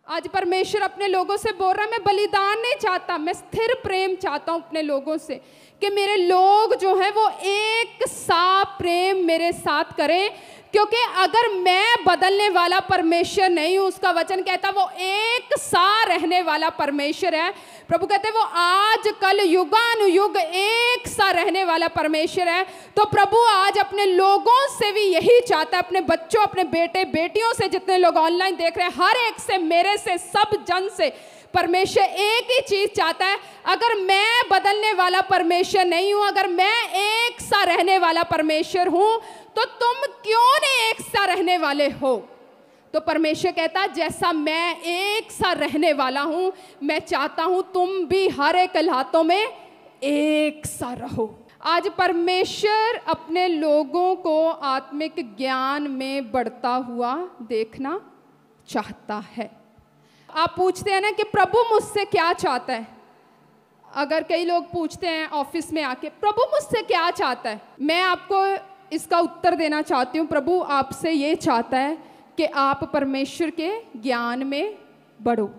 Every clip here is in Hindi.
आज परमेश्वर अपने लोगों से बोल रहा है, मैं बलिदान नहीं चाहता, मैं स्थिर प्रेम चाहता हूं अपने लोगों से, कि मेरे लोग जो हैं वो एक सा प्रेम मेरे साथ करें। क्योंकि अगर मैं बदलने वाला परमेश्वर नहीं हूं, उसका वचन कहता वो एक सा रहने वाला परमेश्वर है। प्रभु कहते वो आज कल युगानुयुग एक सा रहने वाला परमेश्वर है। तो प्रभु आज अपने लोगों से भी यही चाहता है, अपने बच्चों, अपने बेटे बेटियों से, जितने लोग ऑनलाइन देख रहे हैं, हर एक से, मेरे से, सब जन से परमेश्वर एक ही चीज चाहता है। अगर मैं बदलने वाला परमेश्वर नहीं हूं, अगर मैं एक सा रहने वाला परमेश्वर हूं, तो तुम क्यों नहीं एक सा रहने वाले हो? तो परमेश्वर कहता है जैसा मैं एक सा रहने वाला हूं, मैं चाहता हूं तुम भी हर एक हालातों में एक सा रहो। आज परमेश्वर अपने लोगों को आत्मिक ज्ञान में बढ़ता हुआ देखना चाहता है। आप पूछते हैं ना कि प्रभु मुझसे क्या चाहता है। अगर कई लोग पूछते हैं ऑफिस में आके, प्रभु मुझसे क्या चाहता है, मैं आपको इसका उत्तर देना चाहती हूँ। प्रभु आपसे ये चाहता है कि आप परमेश्वर के ज्ञान में बढ़ो।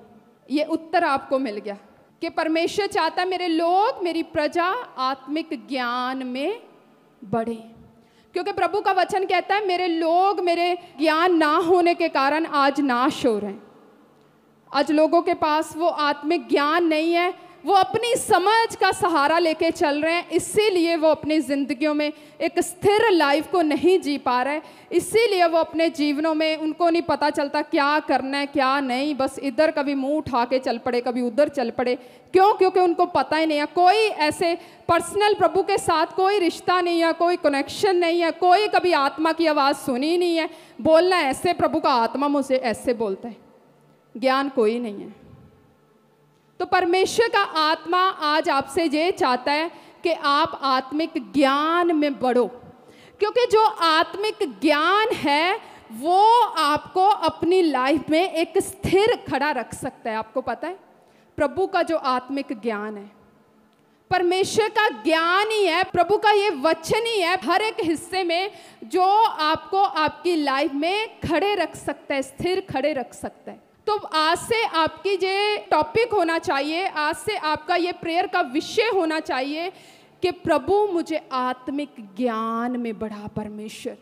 ये उत्तर आपको मिल गया कि परमेश्वर चाहता है मेरे लोग, मेरी प्रजा आत्मिक ज्ञान में बढ़े। क्योंकि प्रभु का वचन कहता है मेरे लोग मेरे ज्ञान ना होने के कारण आज नाश हो रहे हैं। आज लोगों के पास वो आत्मिक ज्ञान नहीं है, वो अपनी समझ का सहारा लेके चल रहे हैं, इसीलिए वो अपनी ज़िंदगियों में एक स्थिर लाइफ को नहीं जी पा रहे। इसीलिए वो अपने जीवनों में उनको नहीं पता चलता क्या करना है क्या नहीं, बस इधर कभी मुंह उठा के चल पड़े, कभी उधर चल पड़े। क्यों? क्योंकि उनको पता ही नहीं है, कोई ऐसे पर्सनल प्रभु के साथ कोई रिश्ता नहीं है, कोई कनेक्शन नहीं है, कोई कभी आत्मा की आवाज़ सुनी नहीं है। बोलना ऐसे, प्रभु का आत्मा मुझे ऐसे बोलता है, ज्ञान कोई नहीं है। तो परमेश्वर का आत्मा आज आपसे ये चाहता है कि आप आत्मिक ज्ञान में बढ़ो। क्योंकि जो आत्मिक ज्ञान है वो आपको अपनी लाइफ में एक स्थिर खड़ा रख सकता है। आपको पता है प्रभु का जो आत्मिक ज्ञान है, परमेश्वर का ज्ञान ही है, प्रभु का ये वचन ही है हर एक हिस्से में जो आपको आपकी लाइफ में खड़े रख सकता है, स्थिर खड़े रख सकता है। तो आज से आपकी ये टॉपिक होना चाहिए, आज से आपका ये प्रेयर का विषय होना चाहिए कि प्रभु मुझे आत्मिक ज्ञान में बढ़ा, परमेश्वर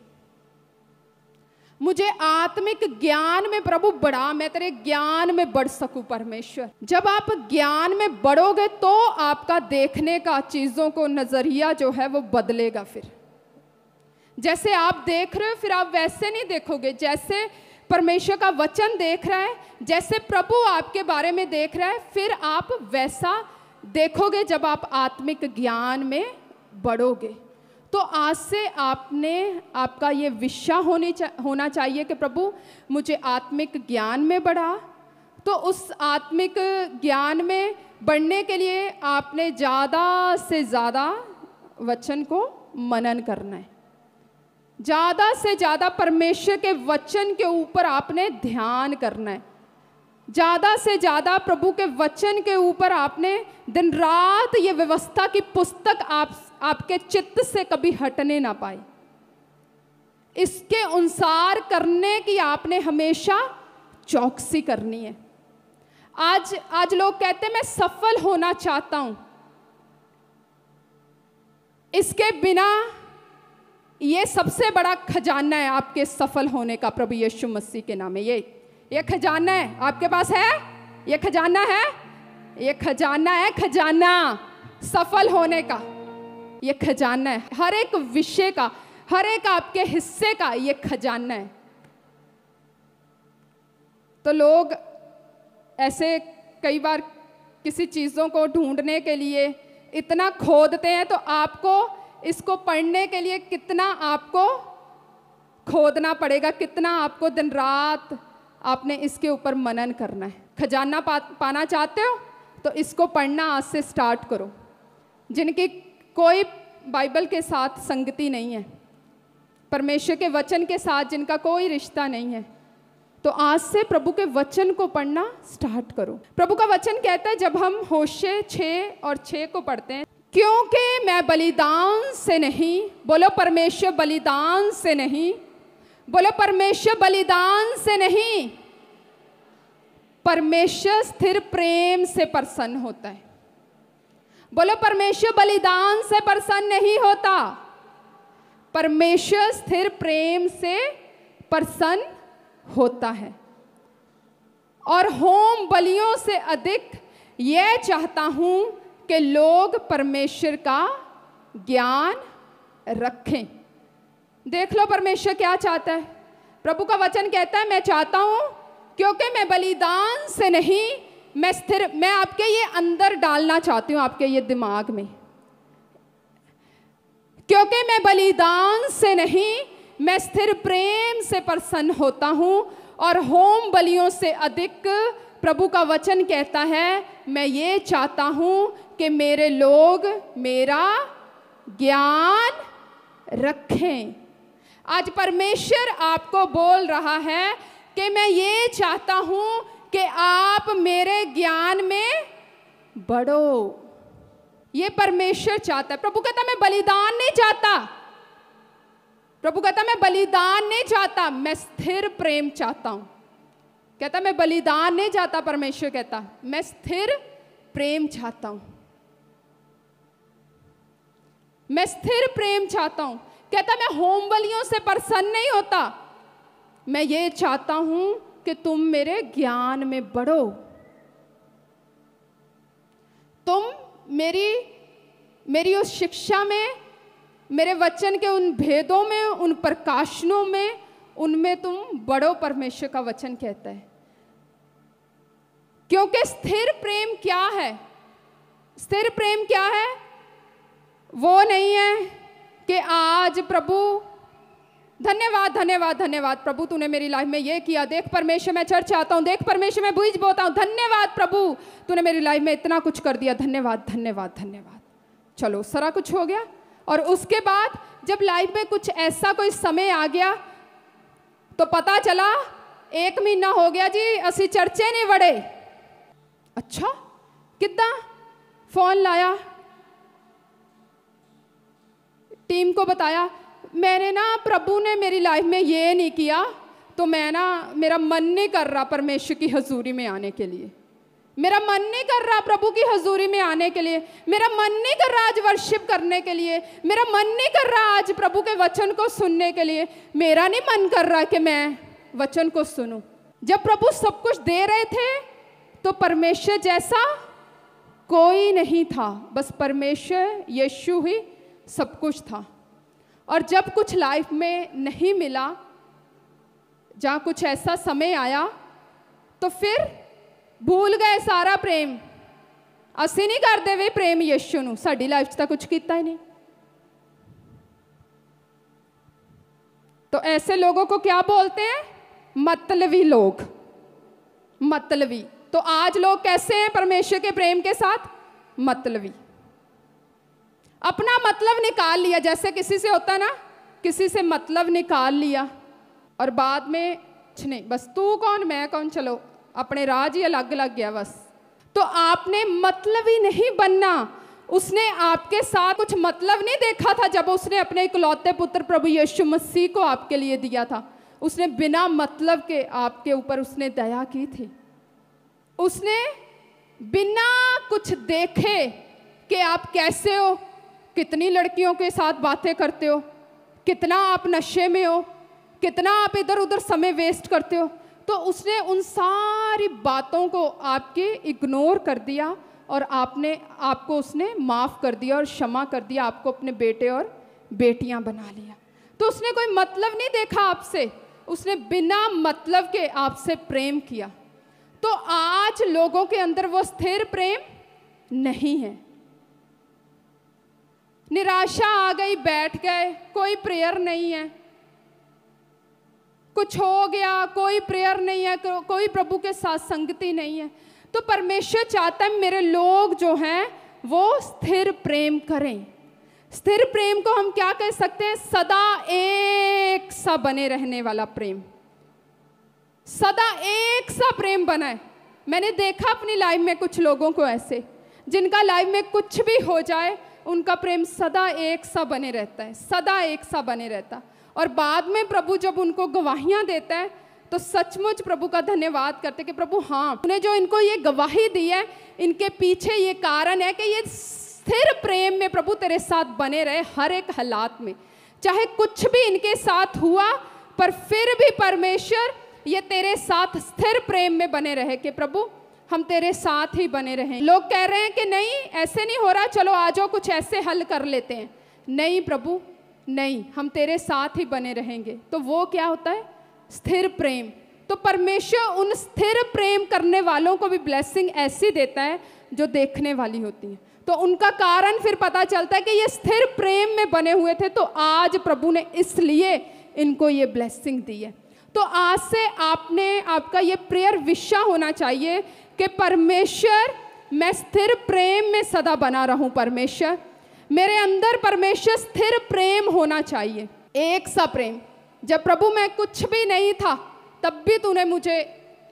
मुझे आत्मिक ज्ञान में प्रभु बढ़ा, मैं तेरे ज्ञान में बढ़ सकूं परमेश्वर। जब आप ज्ञान में बढ़ोगे तो आपका देखने का चीज़ों को नज़रिया जो है वो बदलेगा। फिर जैसे आप देख रहे हो फिर आप वैसे नहीं देखोगे जैसे परमेश्वर का वचन देख रहा है, जैसे प्रभु आपके बारे में देख रहा है, फिर आप वैसा देखोगे जब आप आत्मिक ज्ञान में बढ़ोगे। तो आज से आपका ये विषय होना चाहिए कि प्रभु मुझे आत्मिक ज्ञान में बढ़ा। तो उस आत्मिक ज्ञान में बढ़ने के लिए आपने ज़्यादा से ज़्यादा वचन को मनन करना है, ज़्यादा से ज़्यादा परमेश्वर के वचन के ऊपर आपने ध्यान करना है, ज़्यादा से ज़्यादा प्रभु के वचन के ऊपर आपने दिन रात ये व्यवस्था की पुस्तक आपके चित्त से कभी हटने ना पाए, इसके अनुसार करने की आपने हमेशा चौकसी करनी है। आज लोग कहते हैं मैं सफल होना चाहता हूँ, इसके बिना ये सबसे बड़ा खजाना है आपके सफल होने का, प्रभु यीशु मसीह के नाम में ये खजाना है आपके पास है, ये खजाना है, ये खजाना है, खजाना सफल होने का, ये खजाना है हर एक विषय का, हर एक आपके हिस्से का ये खजाना है। तो लोग ऐसे कई बार किसी चीज़ों को ढूंढने के लिए इतना खोदते हैं, तो आपको इसको पढ़ने के लिए कितना आपको खोदना पड़ेगा, कितना आपको दिन रात आपने इसके ऊपर मनन करना है। खजाना पाना चाहते हो तो इसको पढ़ना आज से स्टार्ट करो। जिनकी कोई बाइबल के साथ संगति नहीं है, परमेश्वर के वचन के साथ जिनका कोई रिश्ता नहीं है, तो आज से प्रभु के वचन को पढ़ना स्टार्ट करो। प्रभु का वचन कहता है, जब हम होशे 6:6 को पढ़ते हैं, क्योंकि मैं बलिदान से नहीं, बोलो परमेश्वर बलिदान से नहीं, बोलो परमेश्वर बलिदान से नहीं, परमेश्वर स्थिर प्रेम से प्रसन्न होता है। बोलो, परमेश्वर बलिदान से प्रसन्न नहीं होता, परमेश्वर स्थिर प्रेम से प्रसन्न होता है। और होम बलियों से अधिक यह चाहता हूं कि लोग परमेश्वर का ज्ञान रखें। देख लो परमेश्वर क्या चाहता है। प्रभु का वचन कहता है, मैं चाहता हूं, क्योंकि मैं बलिदान से नहीं, मैं आपके ये अंदर डालना चाहती हूं, आपके ये दिमाग में, क्योंकि मैं बलिदान से नहीं, मैं स्थिर प्रेम से प्रसन्न होता हूं। और होम बलियों से अधिक प्रभु का वचन कहता है, मैं ये चाहता हूं कि मेरे लोग मेरा ज्ञान रखें। आज परमेश्वर आपको बोल रहा है कि मैं ये चाहता हूं कि आप मेरे ज्ञान में बढ़ो। ये परमेश्वर चाहता है। प्रभु कहता मैं बलिदान नहीं चाहता, प्रभु कहता मैं बलिदान नहीं चाहता, मैं स्थिर प्रेम चाहता हूं। कहता मैं बलिदान नहीं चाहता, परमेश्वर कहता मैं स्थिर प्रेम चाहता हूं, मैं स्थिर प्रेम चाहता हूं। कहता मैं होम बलियों से प्रसन्न नहीं होता, मैं ये चाहता हूं कि तुम मेरे ज्ञान में बढ़ो, तुम मेरी उस शिक्षा में, मेरे वचन के उन भेदों में, उन प्रकाशनों में, उनमें तुम बढ़ो। परमेश्वर का वचन कहता है। क्योंकि स्थिर प्रेम क्या है? स्थिर प्रेम क्या है? वो नहीं है कि आज प्रभु धन्यवाद धन्यवाद धन्यवाद प्रभु, तूने मेरी लाइफ में ये किया, देख परमेश्वर मैं चर्च आता हूँ, देख परमेश्वर मैं बीज बोता हूँ, धन्यवाद प्रभु तूने मेरी लाइफ में इतना कुछ कर दिया, धन्यवाद धन्यवाद धन्यवाद। चलो सारा कुछ हो गया। और उसके बाद जब लाइफ में कुछ ऐसा कोई समय आ गया तो पता चला 1 महीना हो गया जी असी चर्चे नहीं वड़े। अच्छा किद्दां? फोन लाया, टीम को बताया, मैंने ना प्रभु ने मेरी लाइफ में ये नहीं किया, तो मैं ना, मेरा मन नहीं कर रहा परमेश्वर की हजूरी में आने के लिए, मेरा मन नहीं कर रहा प्रभु की हजूरी में आने के लिए, मेरा मन नहीं कर रहा आज वर्शिप करने के लिए, मेरा मन नहीं कर रहा आज प्रभु के वचन को सुनने के लिए, मेरा नहीं मन कर रहा कि मैं वचन को सुनूं। जब प्रभु सब कुछ दे रहे थे तो परमेश्वर जैसा कोई नहीं था, बस परमेश्वर यीशु ही सब कुछ था। और जब कुछ लाइफ में नहीं मिला, जहाँ कुछ ऐसा समय आया, तो फिर भूल गए सारा प्रेम। असी नहीं करते वे प्रेम यीशु नूं, साडी लाइफ च तां कुछ कीता ही नहीं। तो ऐसे लोगों को क्या बोलते हैं? मतलबी लोग, मतलबी। तो आज लोग कैसे हैं परमेश्वर के प्रेम के साथ? मतलबी। अपना मतलब निकाल लिया, जैसे किसी से होता ना, किसी से मतलब निकाल लिया और बाद में नहीं, बस तू कौन मैं कौन, चलो अपने राज ही अलग अलग गया बस। तो आपने मतलबी नहीं बनना। उसने आपके साथ कुछ मतलब नहीं देखा था जब उसने अपने इकलौते पुत्र प्रभु यीशु मसीह को आपके लिए दिया था। उसने बिना मतलब के आपके ऊपर उसने दया की थी। उसने बिना कुछ देखे कि आप कैसे हो, कितनी लड़कियों के साथ बातें करते हो, कितना आप नशे में हो, कितना आप इधर उधर समय वेस्ट करते हो, तो उसने उन सारी बातों को आपके इग्नोर कर दिया और आपको उसने माफ़ कर दिया और क्षमा कर दिया, आपको अपने बेटे और बेटियां बना लिया। तो उसने कोई मतलब नहीं देखा आपसे, उसने बिना मतलब के आपसे प्रेम किया। तो आज लोगों के अंदर वो स्थिर प्रेम नहीं है। निराशा आ गई, बैठ गए, कोई प्रेयर नहीं है, कुछ हो गया, कोई प्रेयर नहीं है, कोई प्रभु के साथ संगति नहीं है। तो परमेश्वर चाहता है मेरे लोग जो हैं वो स्थिर प्रेम करें। स्थिर प्रेम को हम क्या कह सकते हैं? सदा एक सा बने रहने वाला प्रेम, सदा एक सा प्रेम बना है। मैंने देखा अपनी लाइफ में कुछ लोगों को ऐसे, जिनका लाइफ में कुछ भी हो जाए उनका प्रेम सदा एक सा बने रहता है, सदा एक सा बने रहता। और बाद में प्रभु जब उनको गवाहियाँ देता है तो सचमुच प्रभु का धन्यवाद करते कि प्रभु हाँ, तूने जो इनको ये गवाही दी है, इनके पीछे ये कारण है कि ये स्थिर प्रेम में प्रभु तेरे साथ बने रहे हर एक हालात में। चाहे कुछ भी इनके साथ हुआ, पर फिर भी परमेश्वर ये तेरे साथ स्थिर प्रेम में बने रहे कि प्रभु हम तेरे साथ ही बने रहें। लोग कह रहे हैं कि नहीं ऐसे नहीं हो रहा, चलो आ जाओ कुछ ऐसे हल कर लेते हैं। नहीं प्रभु नहीं, हम तेरे साथ ही बने रहेंगे। तो वो क्या होता है? स्थिर प्रेम। तो परमेश्वर उन स्थिर प्रेम करने वालों को भी ब्लेसिंग ऐसी देता है जो देखने वाली होती है। तो उनका कारण फिर पता चलता है कि ये स्थिर प्रेम में बने हुए थे, तो आज प्रभु ने इसलिए इनको ये ब्लेसिंग दी है। तो आज से आपका ये प्रेयर विषय होना चाहिए कि परमेश्वर मैं स्थिर प्रेम में सदा बना रहूं। परमेश्वर मेरे अंदर परमेश्वर स्थिर प्रेम होना चाहिए, एक सा प्रेम। जब प्रभु मैं कुछ भी नहीं था तब भी तूने मुझे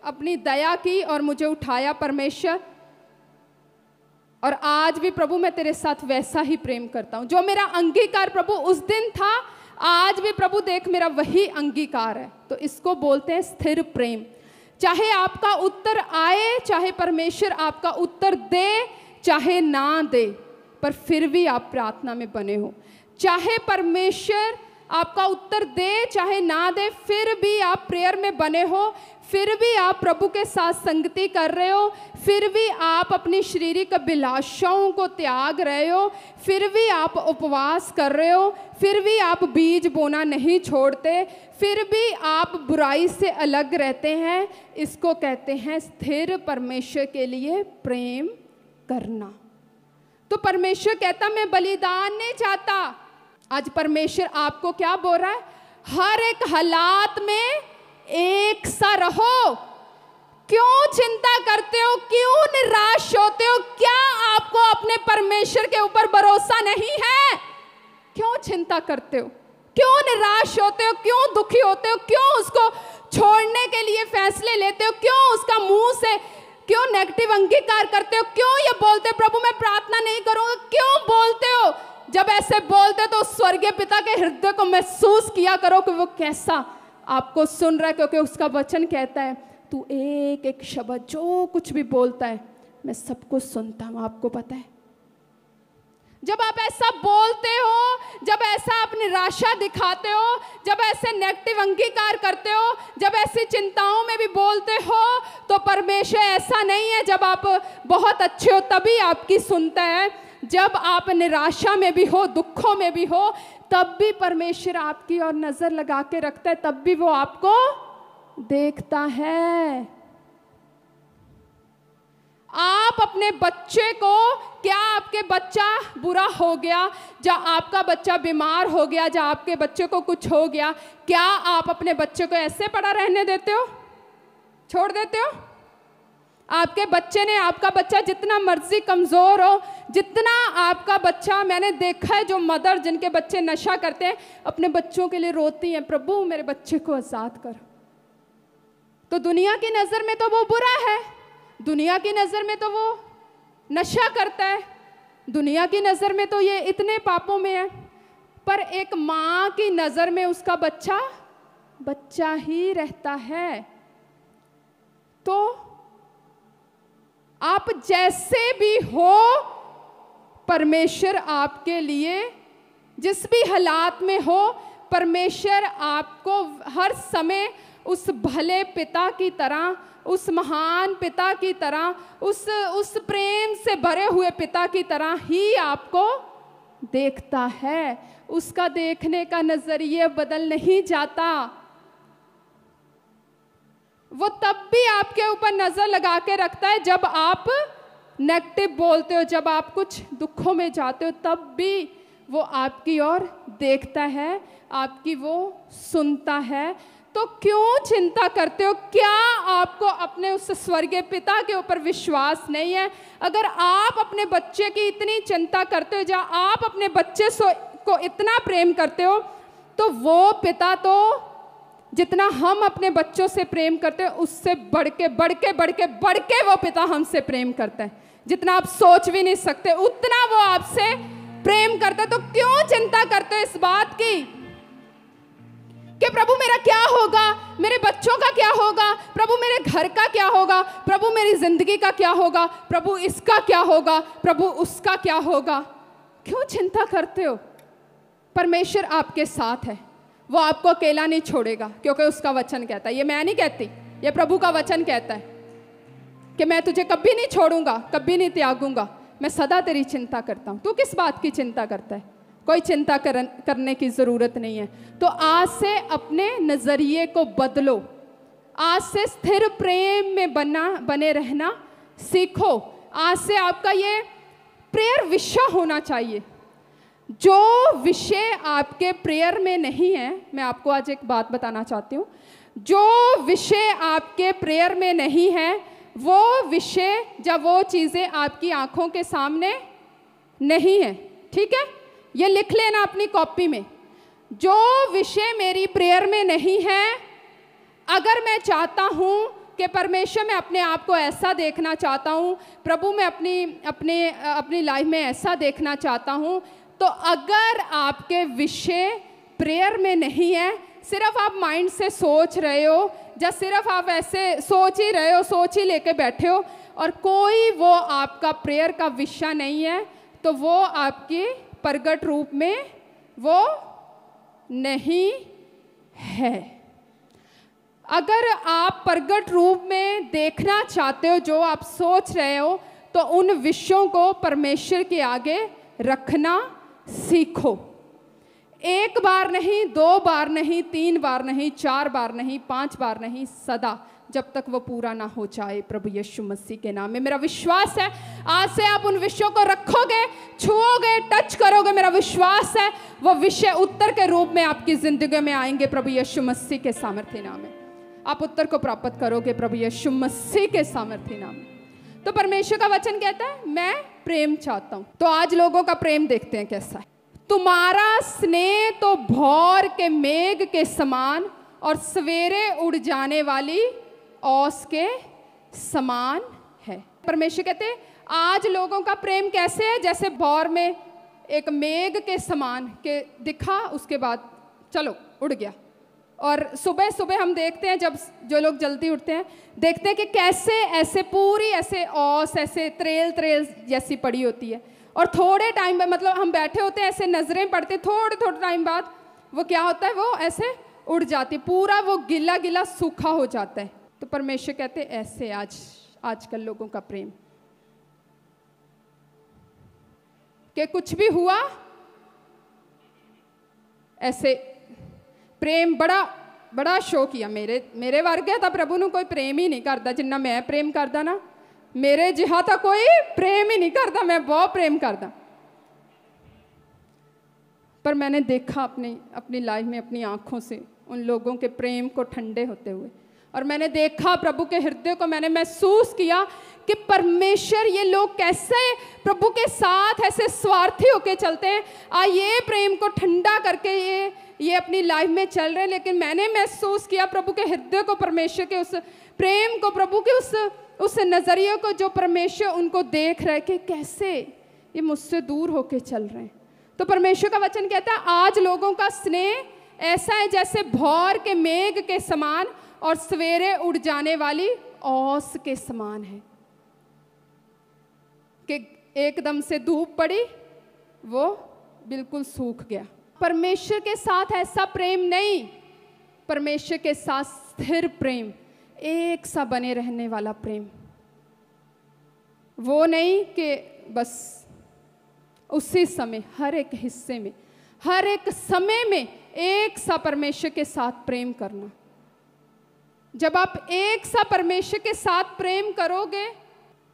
अपनी दया की और मुझे उठाया परमेश्वर, और आज भी प्रभु मैं तेरे साथ वैसा ही प्रेम करता हूँ। जो मेरा अंगीकार प्रभु उस दिन था, आज भी प्रभु देख मेरा वही अंगीकार है। तो इसको बोलते हैं स्थिर प्रेम। चाहे आपका उत्तर आए, चाहे परमेश्वर आपका उत्तर दे, चाहे ना दे, पर फिर भी आप प्रार्थना में बने हो। चाहे परमेश्वर आपका उत्तर दे चाहे ना दे, फिर भी आप प्रेयर में बने हो, फिर भी आप प्रभु के साथ संगति कर रहे हो, फिर भी आप अपनी शारीरिक अभिलाषाओं को त्याग रहे हो, फिर भी आप उपवास कर रहे हो, फिर भी आप बीज बोना नहीं छोड़ते, फिर भी आप बुराई से अलग रहते हैं। इसको कहते हैं स्थिर परमेश्वर के लिए प्रेम करना। तो परमेश्वर कहता मैं बलिदान नहीं चाहता। आज परमेश्वर आपको क्या बोल रहा है? हर एक हालात में एक सा रहो। क्यों चिंता करते हो? क्यों निराश होते हो? क्या आपको अपने परमेश्वर के ऊपर भरोसा नहीं है? क्यों चिंता करते हो? क्यों निराश होते हो? क्यों दुखी होते हो? क्यों उसको छोड़ने के लिए फैसले लेते हो? क्यों उसका मुंह से क्यों नेगेटिव अंगीकार करते हो? क्यों ये बोलते हो प्रभु मैं प्रार्थना नहीं करूंगा? क्यों बोलते हो? जब ऐसे बोलते तो स्वर्गीय पिता के हृदय को महसूस किया करो कि वो कैसा आपको सुन रहा है, क्योंकि उसका वचन कहता है तू एक एक शब्द जो कुछ भी बोलता है मैं सब कुछ सुनता हूं। आपको पता है जब आप ऐसा बोलते हो, जब ऐसा आप निराशा दिखाते हो, जब ऐसे नेगेटिव अंगीकार करते हो, जब ऐसी चिंताओं में भी बोलते हो, तो परमेश्वर ऐसा नहीं है जब आप बहुत अच्छे हो तभी आपकी सुनता है। जब आप निराशा में भी हो, दुखों में भी हो, तब भी परमेश्वर आपकी ओर नजर लगा के रखता है, तब भी वो आपको देखता है। आप अपने बच्चे को, क्या आपके बच्चा बुरा हो गया, या आपका बच्चा बीमार हो गया, या आपके बच्चे को कुछ हो गया, क्या आप अपने बच्चे को ऐसे पड़ा रहने देते हो? छोड़ देते हो? आपके बच्चे ने, आपका बच्चा जितना मर्जी कमज़ोर हो, जितना आपका बच्चा, मैंने देखा है जो मदर जिनके बच्चे नशा करते हैं अपने बच्चों के लिए रोती हैं, प्रभु मेरे बच्चे को आज़ाद कर। तो दुनिया की नज़र में तो वो बुरा है, दुनिया की नज़र में तो वो नशा करता है, दुनिया की नज़र में तो ये इतने पापों में है, पर एक माँ की नज़र में उसका बच्चा बच्चा ही रहता है। तो आप जैसे भी हो, परमेश्वर आपके लिए जिस भी हालात में हो, परमेश्वर आपको हर समय उस भले पिता की तरह, उस महान पिता की तरह, उस प्रेम से भरे हुए पिता की तरह ही आपको देखता है। उसका देखने का नजरिया बदल नहीं जाता। वो तब भी आपके ऊपर नजर लगा के रखता है जब आप नेगेटिव बोलते हो, जब आप कुछ दुखों में जाते हो, तब भी वो आपकी ओर देखता है, आपकी वो सुनता है। तो क्यों चिंता करते हो? क्या आपको अपने उस स्वर्गीय पिता के ऊपर विश्वास नहीं है? अगर आप अपने बच्चे की इतनी चिंता करते हो, या आप अपने बच्चे को इतना प्रेम करते हो, तो वो पिता तो जितना हम अपने बच्चों से प्रेम करते हैं उससे बढ़ के वो पिता हमसे प्रेम करता है। जितना आप सोच भी नहीं सकते उतना वो आपसे प्रेम करता है। तो क्यों चिंता करते हो इस बात की कि प्रभु मेरा क्या होगा, मेरे बच्चों का क्या होगा, प्रभु मेरे घर का क्या होगा, प्रभु मेरी जिंदगी का क्या होगा, प्रभु इसका क्या होगा, प्रभु उसका क्या होगा। क्यों चिंता करते हो? परमेश्वर आपके साथ है, वो आपको अकेला नहीं छोड़ेगा, क्योंकि उसका वचन कहता है, ये मैं नहीं कहती, ये प्रभु का वचन कहता है कि मैं तुझे कभी नहीं छोड़ूंगा, कभी नहीं त्यागूंगा, मैं सदा तेरी चिंता करता हूं। तू किस बात की चिंता करता है? कोई चिंता करने की ज़रूरत नहीं है। तो आज से अपने नज़रिए को बदलो, आज से स्थिर प्रेम में बने रहना सीखो। आज से आपका ये प्रेयर विषय होना चाहिए। जो विषय आपके प्रेयर में नहीं है, मैं आपको आज एक बात बताना चाहती हूँ, जो विषय आपके प्रेयर में नहीं है, वो विषय, जब वो चीज़ें आपकी आंखों के सामने नहीं है, ठीक है, ये लिख लेना अपनी कॉपी में। जो विषय मेरी प्रेयर में नहीं है, अगर मैं चाहता हूँ कि परमेश्वर, मैं अपने आप को ऐसा देखना चाहता हूँ, प्रभु मैं अपनी लाइफ में ऐसा देखना चाहता हूँ, तो अगर आपके विषय प्रेयर में नहीं है, सिर्फ आप माइंड से सोच रहे हो, या सिर्फ आप ऐसे सोच ही रहे हो, सोच ही लेके बैठे हो, और कोई वो आपका प्रेयर का विषय नहीं है, तो वो आपकी प्रगट रूप में वो नहीं है। अगर आप प्रगट रूप में देखना चाहते हो जो आप सोच रहे हो, तो उन विषयों को परमेश्वर के आगे रखना सीखो। एक बार नहीं, 2 बार नहीं, 3 बार नहीं, 4 बार नहीं, 5 बार नहीं, सदा, जब तक वो पूरा ना हो जाए, प्रभु यीशु मसीह के नाम में। मेरा विश्वास है आज से आप उन विषयों को रखोगे, छुओगे, टच करोगे, मेरा विश्वास है वो विषय उत्तर के रूप में आपकी जिंदगी में आएंगे, प्रभु यीशु मसीह के सामर्थ्य नाम में। आप उत्तर को प्राप्त करोगे प्रभु यीशु मसीह के सामर्थ्य नाम में। तो परमेश्वर का वचन कहता है मैं प्रेम चाहता हूं। तो आज लोगों का प्रेम देखते हैं कैसा है। तुम्हारा स्नेह तो भौर के मेघ के समान और सवेरे उड़ जाने वाली ओस के समान है। परमेश्वर कहते हैं आज लोगों का प्रेम कैसे है, जैसे भौर में एक मेघ के समान के दिखा, उसके बाद चलो उड़ गया। और सुबह सुबह हम देखते हैं, जब जो लोग जल्दी उठते हैं, देखते हैं कि कैसे ऐसे पूरी ऐसे ओस ऐसे त्रेल त्रेल जैसी पड़ी होती है, और थोड़े टाइम में, मतलब हम बैठे होते हैं ऐसे नजरें पड़ते, थोड़े थोड़े टाइम बाद वो क्या होता है, वो ऐसे उड़ जाती, पूरा वो गिला गिला सूखा हो जाता है। तो परमेश्वर कहते हैं ऐसे आजकल लोगों का प्रेम, कि कुछ भी हुआ ऐसे प्रेम बड़ा शो किया। मेरे वर्गे तो प्रभु ने कोई प्रेम ही नहीं करता जिन्ना मैं प्रेम करदा ना, मेरे जिहा तो कोई प्रेम ही नहीं करता, मैं बहुत प्रेम करदा। पर मैंने देखा अपनी लाइफ में अपनी आंखों से उन लोगों के प्रेम को ठंडे होते हुए, और मैंने देखा प्रभु के हृदय को, मैंने महसूस किया कि परमेश्वर, ये लोग कैसे प्रभु के साथ ऐसे स्वार्थी होके चलते हैं, ये प्रेम को ठंडा करके ये अपनी लाइफ में चल रहे हैं। लेकिन मैंने महसूस किया प्रभु के हृदय को, परमेश्वर के उस प्रेम को, प्रभु के उस नज़रिए को जो परमेश्वर उनको देख रहे कि कैसे ये मुझसे दूर होके चल रहे हैं। तो परमेश्वर का वचन कहता है आज लोगों का स्नेह ऐसा है जैसे भौर के मेघ के समान और सवेरे उड़ जाने वाली ओस के समान है, कि एकदम से धूप पड़ी वो बिल्कुल सूख गया। परमेश्वर के साथ ऐसा प्रेम नहीं, परमेश्वर के साथ स्थिर प्रेम, एक सा बने रहने वाला प्रेम, वो नहीं कि बस उसी समय, हर एक हिस्से में, हर एक समय में एक सा परमेश्वर के साथ प्रेम करना। जब आप एक सा परमेश्वर के साथ प्रेम करोगे,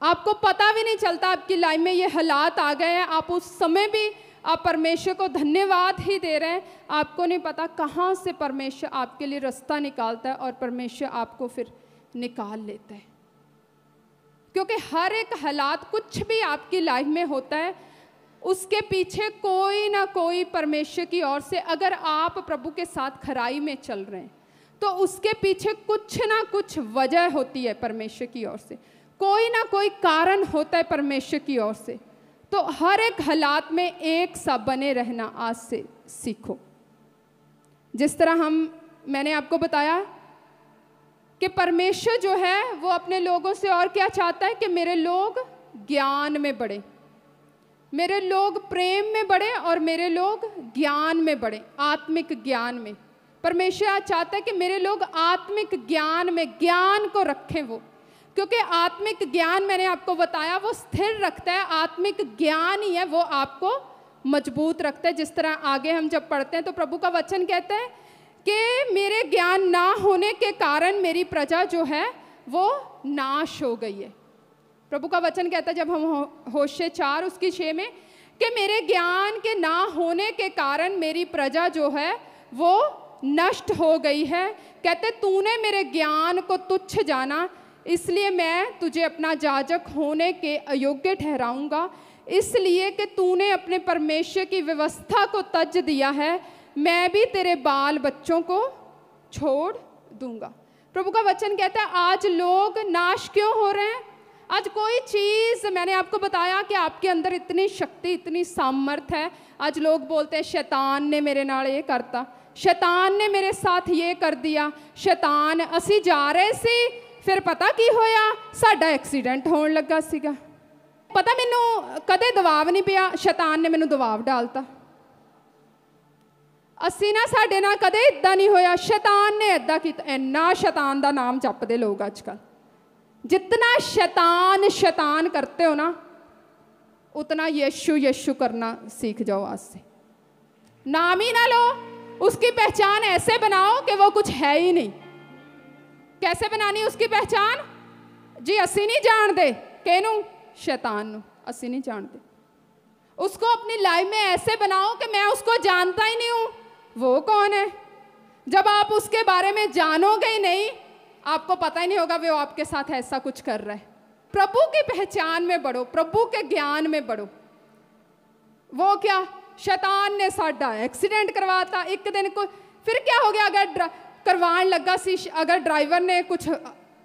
आपको पता भी नहीं चलता आपकी लाइफ में ये हालात आ गए हैं, आप उस समय भी आप परमेश्वर को धन्यवाद ही दे रहे हैं, आपको नहीं पता कहाँ से परमेश्वर आपके लिए रास्ता निकालता है और परमेश्वर आपको फिर निकाल लेता है। क्योंकि हर एक हालात, कुछ भी आपकी लाइफ में होता है, उसके पीछे कोई ना कोई परमेश्वर की ओर से, अगर आप प्रभु के साथ खराई में चल रहे हैं तो उसके पीछे कुछ ना कुछ वजह होती है परमेश्वर की ओर से, कोई ना कोई कारण होता है परमेश्वर की ओर से। तो हर एक हालात में एक सा बने रहना आज से सीखो। जिस तरह हम मैंने आपको बताया कि परमेश्वर जो है वो अपने लोगों से और क्या चाहता है कि मेरे लोग ज्ञान में बढ़े, मेरे लोग प्रेम में बढ़े और मेरे लोग ज्ञान में बढ़े, आत्मिक ज्ञान में। परमेश्वर चाहता है कि मेरे लोग आत्मिक ज्ञान में, ज्ञान को रखें वो, क्योंकि आत्मिक ज्ञान मैंने आपको बताया वो स्थिर रखता है। आत्मिक ज्ञान ही है वो आपको मजबूत रखता है। जिस तरह आगे हम जब पढ़ते हैं तो प्रभु का वचन कहता है कि मेरे ज्ञान ना होने के कारण मेरी प्रजा जो है वो नाश हो गई है। प्रभु का वचन कहता है जब हम होशे 4 उसकी 6 में कि मेरे ज्ञान के ना होने के कारण मेरी प्रजा जो है वो नष्ट हो गई है। कहते तूने मेरे ज्ञान को तुच्छ जाना, इसलिए मैं तुझे अपना याजक होने के अयोग्य ठहराऊंगा, इसलिए कि तूने अपने परमेश्वर की व्यवस्था को तज दिया है, मैं भी तेरे बाल बच्चों को छोड़ दूंगा। प्रभु का वचन कहता है आज लोग नाश क्यों हो रहे हैं? आज कोई चीज़, मैंने आपको बताया कि आपके अंदर इतनी शक्ति, इतनी सामर्थ है। आज लोग बोलते हैं शैतान ने मेरे नाल ये करता, शैतान ने मेरे साथ ये कर दिया, शैतान असी जा रहे सी फिर पता की होया साडा एक्सीडेंट होने लगा सीगा। पता मैनू कदे दबाव नहीं पिया, शैतान ने मैनू दबाव डालता। असी ना साडे नाल कदे इदां नहीं होया, शैतान ने इदां कीता। इन्ना शैतान दा नाम जपदे लोग अजकल। जितना शैतान शैतान करते हो ना उतना यीशु यीशु करना सीख जाओ। आज से नाम ही ना लो, उसकी पहचान ऐसे बनाओ कि वो कुछ है ही नहीं। कैसे बनानी उसकी पहचान जी? असी नहीं जानते कहनू, शैतान नू असी नहीं जानते। उसको अपनी लाइफ में ऐसे बनाओ कि मैं उसको जानता ही नहीं हूँ, वो कौन है। जब आप उसके बारे में जानोगे ही नहीं, आपको पता ही नहीं होगा वो आपके साथ ऐसा कुछ कर रहा है। प्रभु की पहचान में बढ़ो, प्रभु के ज्ञान में बढ़ो। वो क्या, शैतान ने साडा एक्सीडेंट करवाता एक दिन को, फिर क्या हो गया? अगर करवान लगा सी, अगर ड्राइवर ने कुछ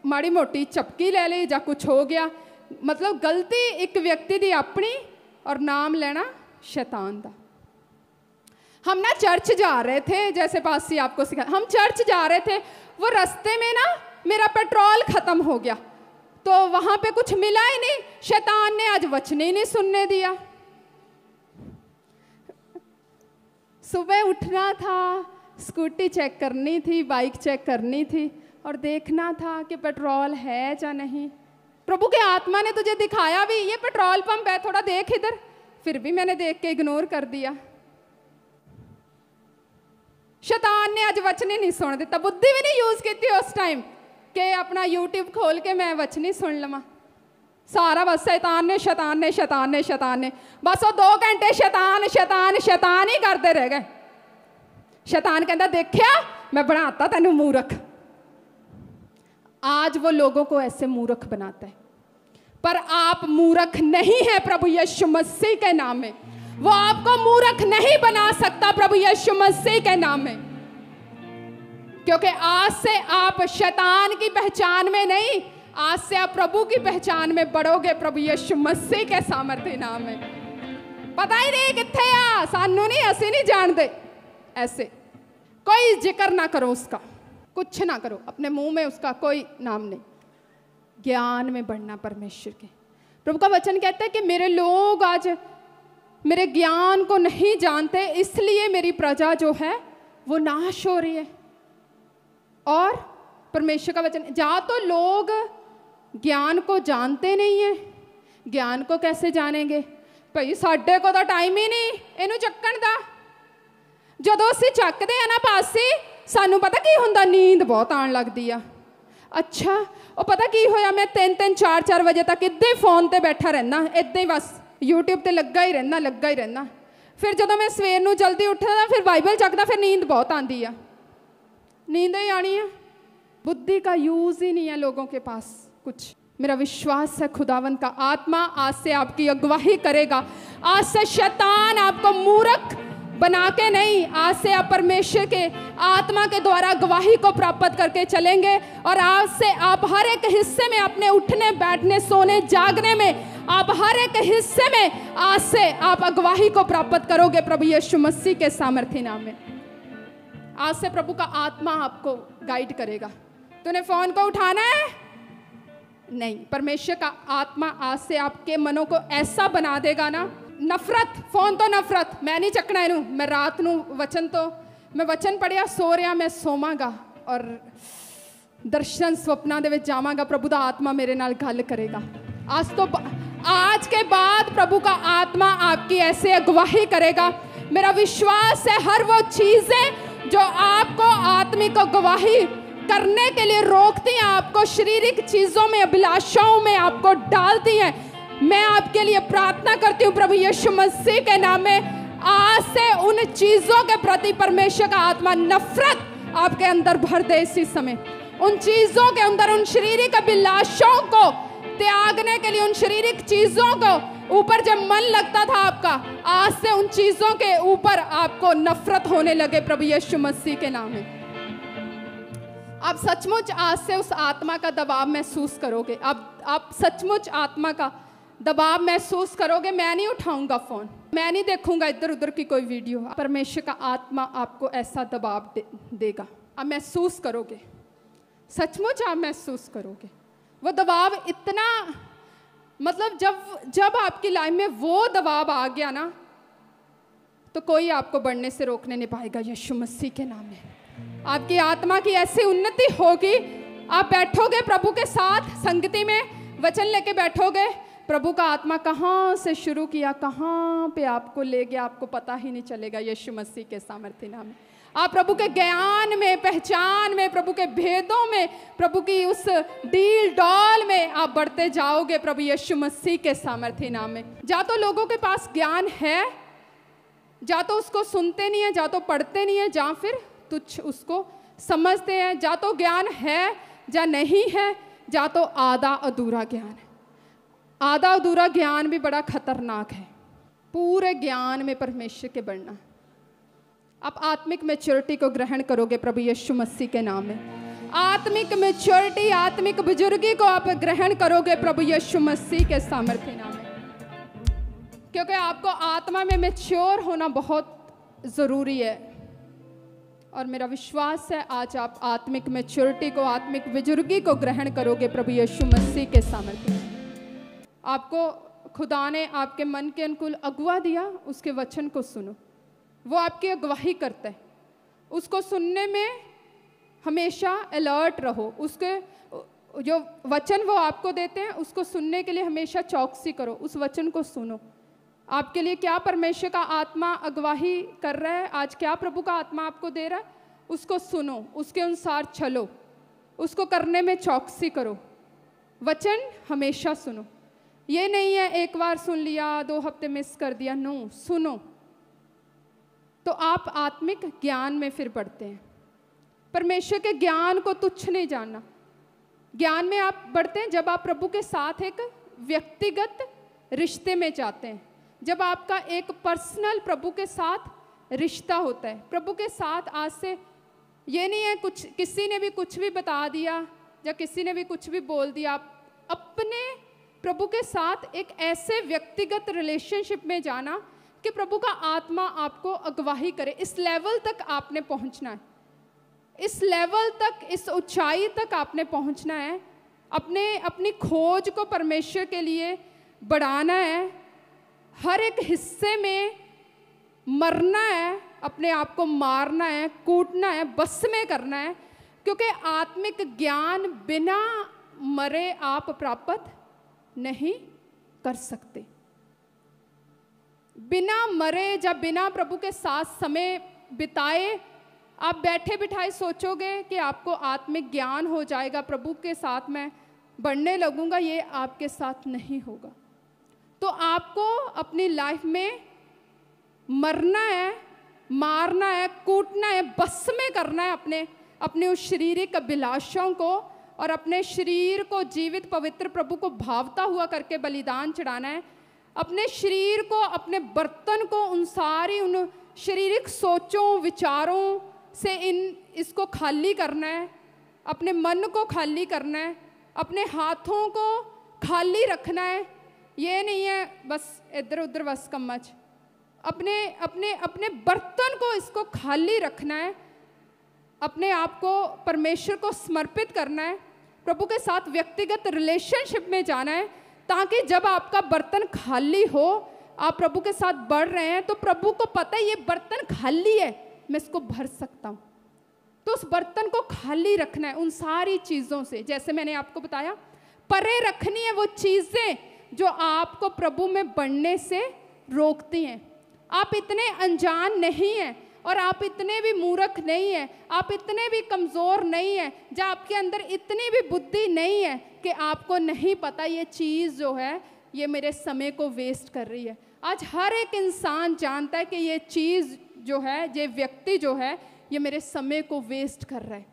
माड़ी मोटी चपकी ले ली या कुछ हो गया, मतलब गलती एक व्यक्ति दी अपनी और नाम लेना शैतान दा। हम ना चर्च जा रहे थे, जैसे पासी आपको सिखा, हम चर्च जा रहे थे, वो रास्ते में ना मेरा पेट्रोल ख़त्म हो गया तो वहाँ पे कुछ मिला ही नहीं। शैतान ने आज वचन ही नहीं सुनने दिया। सुबह उठना था, स्कूटी चेक करनी थी, बाइक चेक करनी थी और देखना था कि पेट्रोल है या नहीं। प्रभु के आत्मा ने तुझे दिखाया भी ये पेट्रोल पंप है, थोड़ा देख इधर, फिर भी मैंने देख के इग्नोर कर दिया। शैतान ने आज वचन ही नहीं सुन दिता, बुद्धि भी नहीं यूज की थी उस टाइम कि अपना यूट्यूब खोल के मैं वचन ही सुन लवां। सारा बस शैतान ने शैतान ने शैतान ने शैतान ने, बस वो 2 घंटे शैतान शैतान शैतान ही करते रह गए। शैतान कहता देखिया मैं बनाता तेनू मूर्ख। आज वो लोगों को ऐसे मूर्ख बनाता है, पर आप मूर्ख नहीं है प्रभु यीशु मसीह के नाम में। वो आपको मूर्ख नहीं बना सकता प्रभु यीशु मसीह के नाम में, क्योंकि आज से आप शैतान की पहचान में नहीं, आज से आप प्रभु की पहचान में बढ़ोगे प्रभु यीशु मसीह के सामर्थ्य नाम में। पता ही नहीं किथे आ, सानू नहीं, असी नहीं जानते। ऐसे कोई जिक्र ना करो उसका, कुछ ना करो, अपने मुंह में उसका कोई नाम नहीं। ज्ञान में बढ़ना परमेश्वर के। प्रभु का वचन कहता है कि मेरे लोग आज मेरे ज्ञान को नहीं जानते, इसलिए मेरी प्रजा जो है वो नाश हो रही है। और परमेश्वर का वचन, जा तो लोग ज्ञान को जानते नहीं है, ज्ञान को कैसे जानेंगे? भाई साडे को तो टाइम ही नहीं इनू चक्कण दा। जदों असीं चकदे आ ना पासे, सानू पता की हुंदा, नींद बहुत आण लगदी आ। अच्छा वो पता की होया, मैं 3-3 4-4 बजे तक इद्दां ही फोन ते बैठा रहना, इद्दां ही बस यूट्यूब ते लगा ही रहना। फिर जदों मैं सवेर नूं जल्दी उठदा, फिर बाइबल चकदा, फिर नींद बहुत आती है, नींद ही आनी है। बुद्धि का यूज ही नहीं है लोगों के पास कुछ। मेरा विश्वास है खुदावंत का आत्मा आज से आपकी अगुवाई करेगा। आज से शैतान आपको मूर्ख बना के नहीं, आज से आप परमेश्वर के आत्मा के द्वारा गवाही को प्राप्त करके चलेंगे। और आज से आप हर एक हिस्से में, अपने उठने बैठने सोने जागने में, आप हर एक हिस्से में आज से आप अगवाही को प्राप्त करोगे प्रभु यीशु मसीह के सामर्थ्य नाम में। आज से प्रभु का आत्मा आपको गाइड करेगा। तूने फोन को उठाना है नहीं, परमेश्वर का आत्मा आज से आपके मनों को ऐसा बना देगा ना, नफरत, फोन तो नफरत, मैं नहीं चकना इनू, मैं रात नू वचन तो मैं वचन पढ़िया सो रहा, मैं सोवांगा और दर्शन स्वप्ना दे विच जावांगा, प्रभु का आत्मा मेरे नाल गल करेगा। आज के बाद प्रभु का आत्मा आपकी ऐसे अगवाही करेगा। मेरा विश्वास है हर वो चीजें जो आपको आत्मिक गवाही करने के लिए रोकती हैं, आपको शारीरिक चीजों में, अभिलाषाओं में आपको डालती हैं, मैं आपके लिए प्रार्थना करती हूँ प्रभु यीशु मसीह के नाम में, आज से उन चीजों के प्रति परमेश्वर का आत्मा नफरत आपके अंदर भर दे। इसी समय उन चीजों के अंदर, उन शारीरिक अभिलाषाओं को त्यागने के लिए, उन शारीरिक चीजों को ऊपर जब मन लगता था आपका, आज से उन चीजों के ऊपर आपको नफरत होने लगे प्रभु यीशु मसीह के नाम में। आप सचमुच आज से उस आत्मा का दबाव महसूस करोगे। आप सचमुच आत्मा का दबाव महसूस करोगे। मैं नहीं उठाऊंगा फोन, मैं नहीं देखूंगा इधर उधर की कोई वीडियो। परमेश्वर का आत्मा आपको ऐसा दबाव देगा, आप महसूस करोगे, सचमुच आप महसूस करोगे। वो दबाव इतना, मतलब जब आपकी लाइफ में वो दबाव आ गया ना, तो कोई आपको बढ़ने से रोकने नहीं पाएगा यीशु मसीह के नाम में। आपकी आत्मा की ऐसी उन्नति होगी, आप बैठोगे प्रभु के साथ संगति में, वचन लेके बैठोगे, प्रभु का आत्मा कहाँ से शुरू किया, कहाँ पे आपको ले गया, आपको पता ही नहीं चलेगा यीशु मसीह के सामर्थ्य नाम में। आप प्रभु के ज्ञान में, पहचान में, प्रभु के भेदों में, प्रभु की उस डील डॉल में आप बढ़ते जाओगे प्रभु यीशु मसीह के सामर्थ्य नाम में। जा तो लोगों के पास ज्ञान है, जा तो उसको सुनते नहीं है, जा तो पढ़ते नहीं है, जा फिर तुच्छ उसको समझते हैं। जा तो ज्ञान है, जा नहीं है, जा तो आधा अधूरा ज्ञान है। आधा अधूरा ज्ञान भी बड़ा खतरनाक है। पूरे ज्ञान में परमेश्वर के बढ़ना। आप आत्मिक मैच्योरिटी को ग्रहण करोगे प्रभु यीशु मसीह के नाम में। आत्मिक मैच्योरिटी, आत्मिक बुजुर्गी को आप ग्रहण करोगे प्रभु यीशु मसीह के सामर्थ्य नाम में, क्योंकि आपको आत्मा में मैच्योर होना बहुत ज़रूरी है। और मेरा विश्वास है आज आप आत्मिक मैच्योरिटी को, आत्मिक बुजुर्गी को ग्रहण करोगे प्रभु यीशु मसीह के सामर्थ्य में। आपको खुदा ने आपके मन के अनुकूल अगुवा दिया, उसके वचन को सुनो। वो आपकी अगवाही करता है, उसको सुनने में हमेशा अलर्ट रहो। उसके जो वचन वो आपको देते हैं उसको सुनने के लिए हमेशा चौकसी करो, उस वचन को सुनो। आपके लिए क्या परमेश्वर का आत्मा अगवाही कर रहा है, आज क्या प्रभु का आत्मा आपको दे रहा है, उसको सुनो, उसके अनुसार चलो, उसको करने में चौकसी करो। वचन हमेशा सुनो। ये नहीं है एक बार सुन लिया, 2 हफ्ते मिस कर दिया, नो, सुनो तो आप आत्मिक ज्ञान में फिर बढ़ते हैं। परमेश्वर के ज्ञान को तुच्छ नहीं जानना। ज्ञान में आप बढ़ते हैं जब आप प्रभु के साथ एक व्यक्तिगत रिश्ते में जाते हैं, जब आपका एक पर्सनल प्रभु के साथ रिश्ता होता है। प्रभु के साथ आज से ये नहीं है कुछ किसी ने भी कुछ भी बता दिया या किसी ने भी कुछ भी बोल दिया। आप अपने प्रभु के साथ एक ऐसे व्यक्तिगत रिलेशनशिप में जाना कि प्रभु का आत्मा आपको अगवाही करे। इस लेवल तक आपने पहुंचना है, इस लेवल तक, इस ऊंचाई तक आपने पहुंचना है। अपनी खोज को परमेश्वर के लिए बढ़ाना है। हर एक हिस्से में मरना है, अपने आप को मारना है, कूटना है, बस में करना है, क्योंकि आत्मिक ज्ञान बिना मरे आप प्राप्त नहीं कर सकते। बिना मरे या बिना प्रभु के साथ समय बिताए आप बैठे बिठाए सोचोगे कि आपको आत्मिक ज्ञान हो जाएगा, प्रभु के साथ मैं बढ़ने लगूंगा, ये आपके साथ नहीं होगा। तो आपको अपनी लाइफ में मरना है, मारना है, कूटना है, बस में करना है अपने उस शारीरिक अभिलाषाओं को, और अपने शरीर को जीवित पवित्र प्रभु को भावता हुआ करके बलिदान चढ़ाना है। अपने शरीर को, अपने बर्तन को उन शारीरिक सोचों, विचारों से इसको खाली करना है। अपने मन को खाली करना है, अपने हाथों को खाली रखना है। ये नहीं है बस इधर उधर बस कम्मच। अपने बर्तन को इसको खाली रखना है। अपने आप को परमेश्वर को समर्पित करना है, प्रभु के साथ व्यक्तिगत रिलेशनशिप में जाना है, ताकि जब आपका बर्तन खाली हो, आप प्रभु के साथ बढ़ रहे हैं, तो प्रभु को पता है ये बर्तन खाली है, मैं इसको भर सकता हूँ। तो उस बर्तन को खाली रखना है उन सारी चीज़ों से, जैसे मैंने आपको बताया, परे रखनी है वो चीज़ें जो आपको प्रभु में बढ़ने से रोकती हैं। आप इतने अनजान नहीं हैं और आप इतने भी मूर्ख नहीं हैं, आप इतने भी कमज़ोर नहीं हैं, जब आपके अंदर इतनी भी बुद्धि नहीं है कि आपको नहीं पता ये चीज़ जो है ये मेरे समय को वेस्ट कर रही है। आज हर एक इंसान जानता है कि ये चीज़ जो है, ये व्यक्ति जो है, ये मेरे समय को वेस्ट कर रहा है,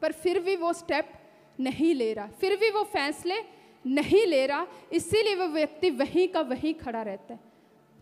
पर फिर भी वो स्टेप नहीं ले रहा, फिर भी वो फैसले नहीं ले रहा, इसीलिए वो व्यक्ति वहीं का वहीं खड़ा रहता है।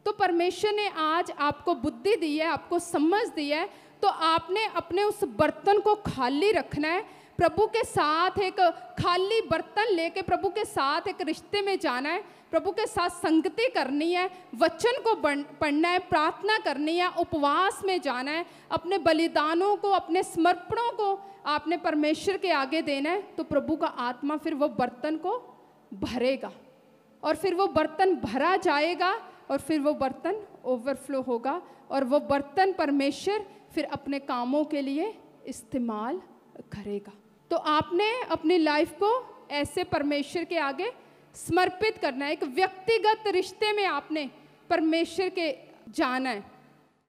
तो परमेश्वर ने आज आपको बुद्धि दी है, आपको समझ दी है, तो आपने अपने उस बर्तन को खाली रखना है, प्रभु के साथ एक खाली बर्तन लेके प्रभु के साथ एक रिश्ते में जाना है, प्रभु के साथ संगति करनी है, वचन को पढ़ना है, प्रार्थना करनी है, उपवास में जाना है, अपने बलिदानों को, अपने समर्पणों को आपने परमेश्वर के आगे देना है। तो प्रभु का आत्मा फिर वो बर्तन को भरेगा और फिर वो बर्तन भरा जाएगा और फिर वो बर्तन ओवरफ्लो होगा और वो बर्तन परमेश्वर फिर अपने कामों के लिए इस्तेमाल करेगा। तो आपने अपनी लाइफ को ऐसे परमेश्वर के आगे समर्पित करना है, एक व्यक्तिगत रिश्ते में आपने परमेश्वर के जाना है।